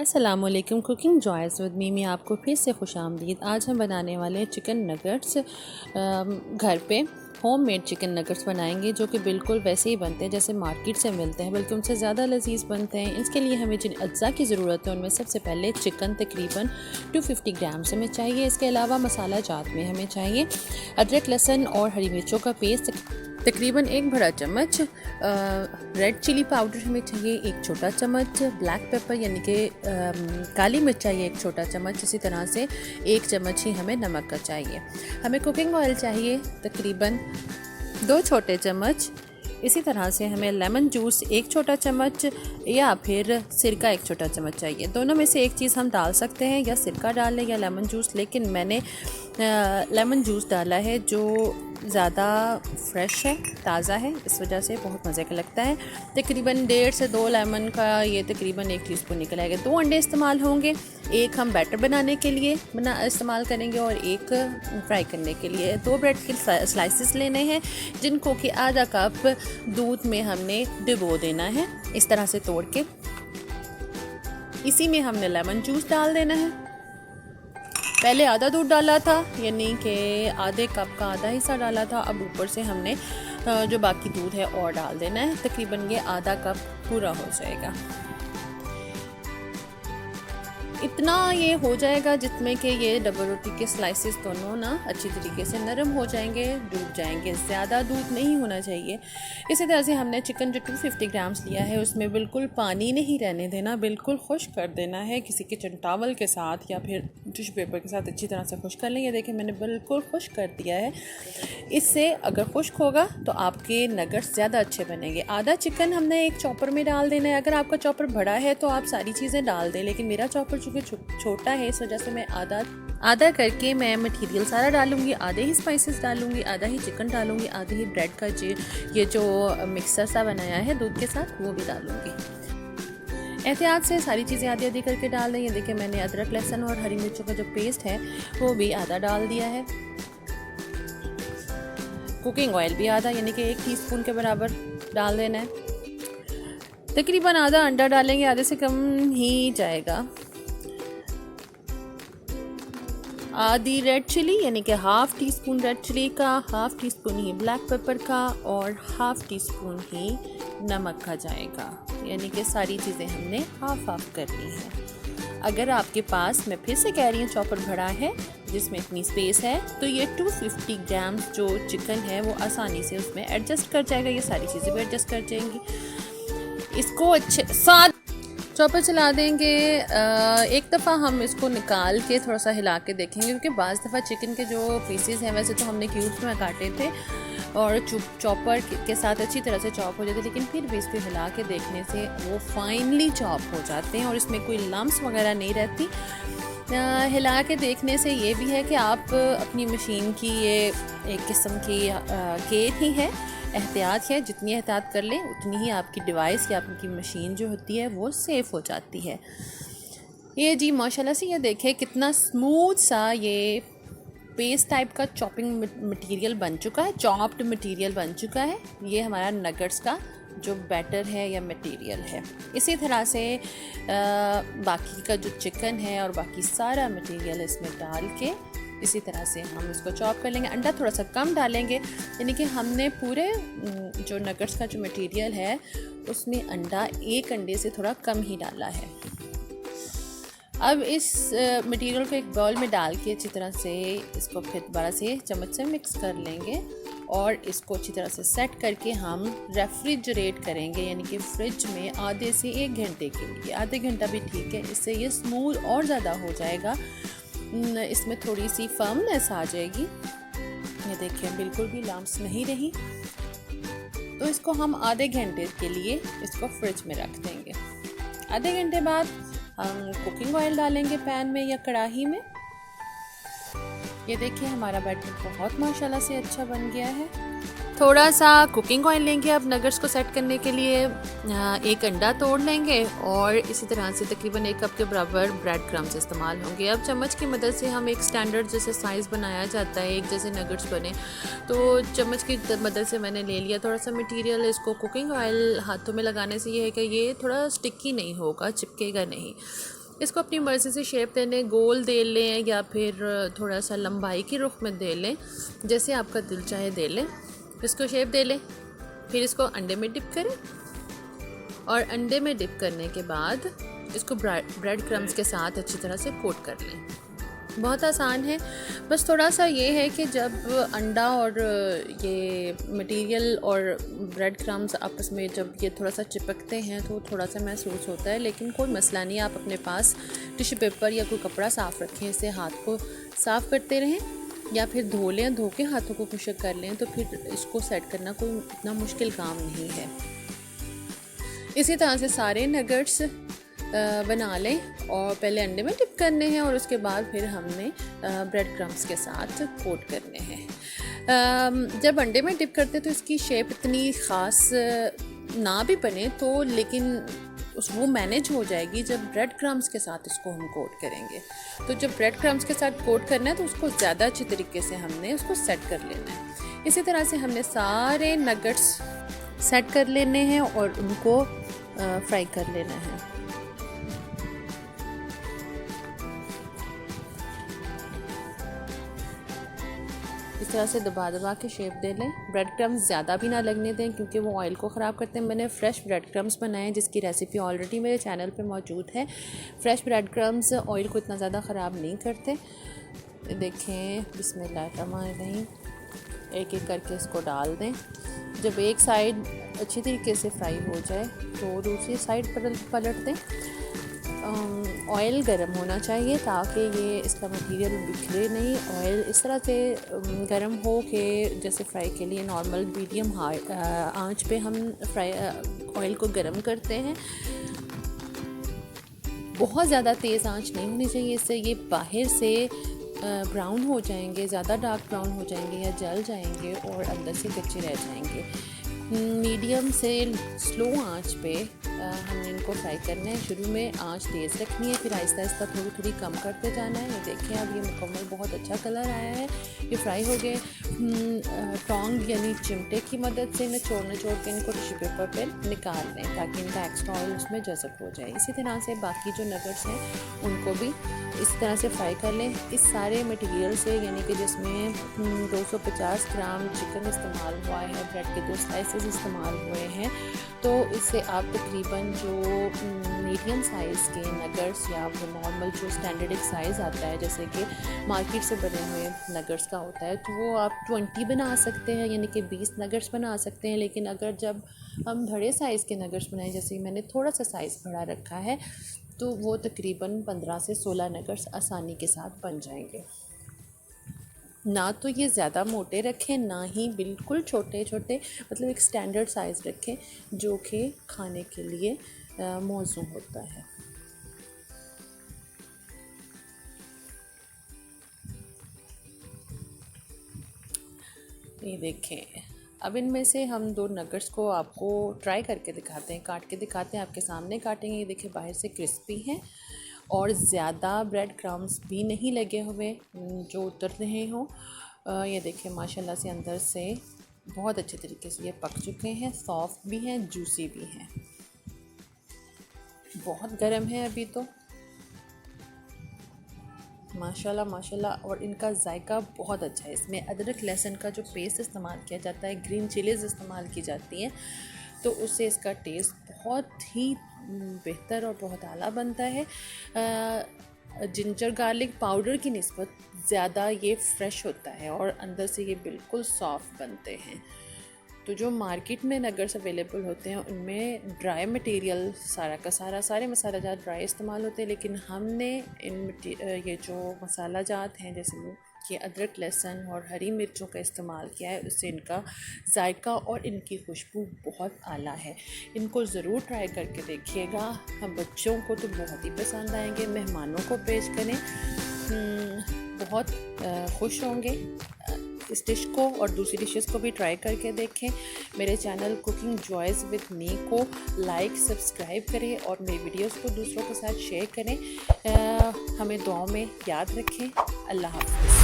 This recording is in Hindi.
अस्सलामुअलैकुम। कुकिंग जॉयज़ विद मी में आपको फिर से खुशामदीद। आज हम बनाने वाले हैं चिकन नगट्स। घर पे होममेड चिकन नगट्स बनाएंगे जो कि बिल्कुल वैसे ही बनते हैं जैसे मार्केट से मिलते हैं, बल्कि उनसे ज़्यादा लजीज बनते हैं। इसके लिए हमें जिन अज्जा की ज़रूरत है उनमें सबसे पहले चिकन तकरीबन 250 ग्राम्स हमें चाहिए। इसके अलावा मसाला जात में हमें चाहिए अदरक, लहसुन और हरी मिर्चों का पेस्ट तकरीबन 1 बड़ा चम्मच, रेड चिली पाउडर हमें चाहिए 1 छोटा चम्मच, ब्लैक पेपर यानी कि काली मिर्च चाहिए 1 छोटा चम्मच। इसी तरह से 1 चम्मच ही हमें नमक का चाहिए। हमें कुकिंग ऑयल चाहिए तकरीबन 2 छोटे चम्मच। इसी तरह से हमें लेमन जूस 1 छोटा चम्मच या फिर सिरका 1 छोटा चम्मच चाहिए। दोनों में से एक चीज़ हम डाल सकते हैं, या सिरका डाल लें या लेमन जूस, लेकिन मैंने लेमन जूस डाला है जो ज़्यादा फ्रेश है, ताज़ा है, इस वजह से बहुत मज़े का लगता है। तकरीबन 1.5 से 2 लेमन का ये तकरीबन 1 टीस्पून निकल आएगा। 2 अंडे इस्तेमाल होंगे, 1 हम बैटर बनाने के लिए इस्तेमाल करेंगे और 1 फ्राई करने के लिए। 2 ब्रेड के स्लाइसेस लेने हैं जिनको कि आधा कप दूध में हमने डिबो देना है, इस तरह से तोड़ के। इसी में हमने लेमन जूस डाल देना है। पहले आधा दूध डाला था, यानी कि आधे कप का आधा हिस्सा डाला था। अब ऊपर से हमने जो बाकी दूध है और डाल देना है। तकरीबन ये आधा कप पूरा हो जाएगा। इतना ये हो जाएगा जिसमें कि ये डबल रोटी के स्लाइसेस दोनों ना अच्छी तरीके से नरम हो जाएंगे, डूब जाएंगे। ज़्यादा दूध नहीं होना चाहिए। इसी तरह से हमने चिकन जो 250 ग्राम्स लिया है उसमें बिल्कुल पानी नहीं रहने देना, बिल्कुल खुश्क कर देना है। किसी किचन टॉवल के साथ या फिर टिश्यू पेपर के साथ अच्छी तरह से खुश्क कर लें। ये देखिए मैंने बिल्कुल खुश्क कर दिया है। इससे अगर खुश्क होगा तो आपके नगट्स ज़्यादा अच्छे बनेंगे। आधा चिकन हमने एक चॉपर में डाल देना है। अगर आपका चॉपर बड़ा है तो आप सारी चीज़ें डाल दें, लेकिन मेरा चॉपर चूँकि छोटा है इस वजह से मैं आधा करके मैं मटेरियल सारा डालूंगी। आधे ही स्पाइसेस डालूंगी, आधा ही चिकन डालूंगी, आधे ही ब्रेड का ये जो मिक्सर सा बनाया है दूध के साथ वो भी डालूंगी। एहतियात से सारी चीज़ें आधी आधी करके डाल दें। ये देखिए मैंने अदरक, लहसुन और हरी मिर्चों का जो पेस्ट है वो भी आधा डाल दिया है। कुकिंग ऑयल भी आधा यानी कि 1 टीस्पून के बराबर डाल देना है। तकरीबन आधा अंडा डालेंगे, आधे से कम ही जाएगा। आधी रेड चिली यानी कि half teaspoon red chilli का, हाफ़ टी स्पून ही ब्लैक पेपर का और हाफ़ टी स्पून ही नमक का जाएगा। यानी कि सारी चीज़ें हमने हाफ़ करनी है। अगर आपके पास, मैं फिर से कह रही हूँ, चॉपर बड़ा है जिसमें इतनी स्पेस है तो ये 250 ग्राम्स जो चिकन है वो आसानी से उसमें एडजस्ट कर जाएगा। ये सारी चीज़ें भी एडजस्ट कर जाएंगी। इसको अच्छे साथ चॉपर चला देंगे। एक दफ़ा हम इसको निकाल के थोड़ा सा हिला के देखेंगे, क्योंकि बाज़ दफ़ा चिकन के जो पीसेस हैं वैसे तो हमने क्यूब्स में काटे थे और चॉपर के साथ अच्छी तरह से चॉप हो जाते, लेकिन फिर भी इसको हिला के देखने से वो फाइनली चॉप हो जाते हैं और इसमें कोई लम्स वगैरह नहीं रहती। हिला के देखने से ये भी है कि आप अपनी मशीन की ये एक किस्म की केयर ही है, एहतियात है। जितनी एहतियात कर लें उतनी ही आपकी डिवाइस या आपकी मशीन जो होती है वो सेफ़ हो जाती है। ये जी माशाल्लाह से ये देखें कितना स्मूथ सा ये पेस्ट टाइप का चॉपिंग मटेरियल बन चुका है, चॉप्ड मटेरियल बन चुका है। ये हमारा नगट्स का जो बैटर है या मटेरियल है। इसी तरह से बाकी का जो चिकन है और बाकी सारा मटेरियल इसमें डाल के इसी तरह से हम इसको चॉप कर लेंगे। अंडा थोड़ा सा कम डालेंगे, यानी कि हमने पूरे जो नगट्स का जो मटेरियल है उसमें अंडा 1 अंडे से थोड़ा कम ही डाला है। अब इस मटेरियल को एक बाउल में डाल के अच्छी तरह से इसको फिर दोबारा से चम्मच से मिक्स कर लेंगे और इसको अच्छी तरह से सेट करके हम रेफ्रिजरेट करेंगे, यानी कि फ्रिज में आधे से 1 घंटे के लिए। आधे घंटा भी ठीक है, इससे ये स्मूथ और ज़्यादा हो जाएगा, इसमें थोड़ी सी फर्मनेस आ जाएगी। ये देखिए बिल्कुल भी लम्स नहीं रही। तो इसको हम आधे घंटे के लिए इसको फ्रिज में रख देंगे। आधे घंटे बाद हम कुकिंग ऑयल डालेंगे पैन में या कढ़ाई में। ये देखिए हमारा बैटर बहुत माशाल्लाह से अच्छा बन गया है। थोड़ा सा कुकिंग ऑयल लेंगे अब नगट्स को सेट करने के लिए। 1 अंडा तोड़ लेंगे और इसी तरह से तकरीबन 1 कप के बराबर ब्रेड क्रम्स इस्तेमाल होंगे। अब चम्मच की मदद से हम एक स्टैंडर्ड जैसे साइज़ बनाया जाता है, एक जैसे नगट्स बने, तो चम्मच की मदद से मैंने ले लिया थोड़ा सा मटेरियल। इसको कुकिंग ऑयल हाथों में लगाने से ये है कि ये थोड़ा स्टिकी नहीं होगा, चिपकेगा नहीं। इसको अपनी मर्ज़ी से शेप दे लें, गोल दे लें या फिर थोड़ा सा लंबाई के रुख में दे लें, जैसे आपका दिल चाहे दे लें। इसको शेप दे लें, फिर इसको अंडे में डिप करें और अंडे में डिप करने के बाद इसको ब्रेड क्रम्स के साथ अच्छी तरह से कोट कर लें। बहुत आसान है, बस थोड़ा सा ये है कि जब अंडा और ये मटेरियल और ब्रेड क्रम्स आपस में जब ये थोड़ा सा चिपकते हैं तो थोड़ा सा महसूस होता है, लेकिन कोई मसला नहीं। आप अपने पास टिश्यू पेपर या कोई कपड़ा साफ़ रखें, इससे हाथ को साफ़ करते रहें या फिर धो लें, धो के हाथों को खुश्क कर लें, तो फिर इसको सेट करना कोई इतना मुश्किल काम नहीं है। इसी तरह से सारे नगेट्स बना लें और पहले अंडे में डिप करने हैं और उसके बाद फिर हमने ब्रेड क्रम्स के साथ कोट करने हैं। जब अंडे में डिप करते तो इसकी शेप इतनी ख़ास ना भी बने तो, लेकिन वो मैनेज हो जाएगी जब ब्रेड क्रम्स के साथ इसको हम कोट करेंगे। तो जब ब्रेड क्रम्स के साथ कोट करना है तो उसको ज़्यादा अच्छी तरीके से हमने उसको सेट कर लेना है। इसी तरह से हमने सारे नगेट्स सेट कर लेने हैं और उनको फ्राई कर लेना है। इस तरह से दबा के शेप दे लें। ब्रेड क्रम्स ज़्यादा भी ना लगने दें क्योंकि वो ऑयल को ख़राब करते हैं। मैंने फ़्रेश ब्रेड क्रम्स बनाए हैं जिसकी रेसिपी ऑलरेडी मेरे चैनल पे मौजूद है। फ़्रेश ब्रेड क्रम्स ऑयल को इतना ज़्यादा ख़राब नहीं करते। देखें, बिस्मिल्लाहिर्रहमानिर्रहीम, एक एक करके इसको डाल दें। जब एक साइड अच्छी तरीके से फ्राई हो जाए तो दूसरी साइड पलट दें। ऑयल गर्म होना चाहिए ताकि ये इसका मटेरियल बिखरे नहीं। ऑयल इस तरह से गर्म हो कि जैसे फ्राई के लिए नॉर्मल मीडियम हाई आंच पे हम ऑयल को गर्म करते हैं। बहुत ज़्यादा तेज़ आंच नहीं होनी चाहिए, इससे ये बाहर से ब्राउन हो जाएंगे, ज़्यादा डार्क ब्राउन हो जाएंगे या जल जाएंगे और अंदर से कच्चे रह जाएंगे। मीडियम से स्लो आंच पे हमने इनको फ्राई करना है। शुरू में आंच तेज़ रखनी है, फिर आहिस्ता आहिस्ता थोड़ी थोड़ी कम करते जाना है। ये देखें, अब ये मुकम्मल बहुत अच्छा कलर आया है, ये फ्राई हो गए। टोंग यानी चिमटे की मदद से निचोड़ के इनको टिश्यू पेपर पर निकाल लें ताकि इनका एक्स्ट्रा ऑयल उसमें जज़ब हो जाए। इसी तरह से बाकी जो नगेट्स हैं उनको भी इस तरह से फ्राई कर लें। इस सारे मटेरियल से, यानी कि जिसमें 250 ग्राम चिकन इस्तेमाल हुआ है, ब्रेड के 2 स्लाइसेस इस्तेमाल हुए हैं, तो इससे आप तकरीबन जो मीडियम साइज़ के नगेट्स या वो नॉर्मल जो स्टैंडर्ड एक साइज़ आता है जैसे कि मार्केट से बने हुए नगेट्स का होता है, तो वो आप 20 बना सकते हैं, यानी कि 20 नगेट्स बना सकते हैं। लेकिन अगर जब हम बड़े साइज़ के नगेट्स बनाएं, जैसे मैंने थोड़ा सा साइज़ बड़ा रखा है, तो वो तकरीबन 15 से 16 नगेट्स आसानी के साथ बन जाएंगे। ना तो ये ज़्यादा मोटे रखें, ना ही बिल्कुल छोटे छोटे, मतलब एक स्टैंडर्ड साइज़ रखें जो कि खाने के लिए मौजू होता है। ये देखें, अब इनमें से हम 2 नगेट्स को आपको ट्राई करके दिखाते हैं, काट के दिखाते हैं। आपके सामने काटेंगे। ये देखिए, बाहर से क्रिस्पी हैं और ज़्यादा ब्रेड क्रम्स भी नहीं लगे हुए जो उतर रहे हों। ये देखिए, माशाल्लाह से अंदर से बहुत अच्छे तरीके से ये पक चुके हैं, सॉफ्ट भी हैं, जूसी भी हैं। बहुत गर्म है अभी तो, माशाल्लाह माशाल्लाह। और इनका जायका बहुत अच्छा है। इसमें अदरक लहसुन का जो पेस्ट इस्तेमाल किया जाता है, ग्रीन चिलीज़ इस्तेमाल की जाती हैं, तो उससे इसका टेस्ट बहुत ही बेहतर और बहुत आला बनता है। जिंजर गार्लिक पाउडर की निस्बत ज़्यादा ये फ्रेश होता है और अंदर से ये बिल्कुल सॉफ्ट बनते हैं। तो जो मार्केट में नगेट्स अवेलेबल होते हैं उनमें ड्राई मटेरियल सारा का सारा, सारे मसाला जात ड्राई इस्तेमाल होते हैं, लेकिन हमने ये जो मसाला जात हैं जैसे कि अदरक लहसुन और हरी मिर्चों का इस्तेमाल किया है, उससे इनका जायका और इनकी खुशबू बहुत आला है। इनको ज़रूर ट्राई करके देखिएगा। हम बच्चों को तो बहुत ही पसंद आएंगे, मेहमानों को पेश करें, बहुत खुश होंगे इस डिश को। और दूसरी डिशेस को भी ट्राई करके देखें। मेरे channel cooking joys with me को लाइक सब्सक्राइब करें और मेरी वीडियोस को दूसरों के साथ शेयर करें। हमें दुआओं में याद रखें। अल्लाह हाफ़िज़।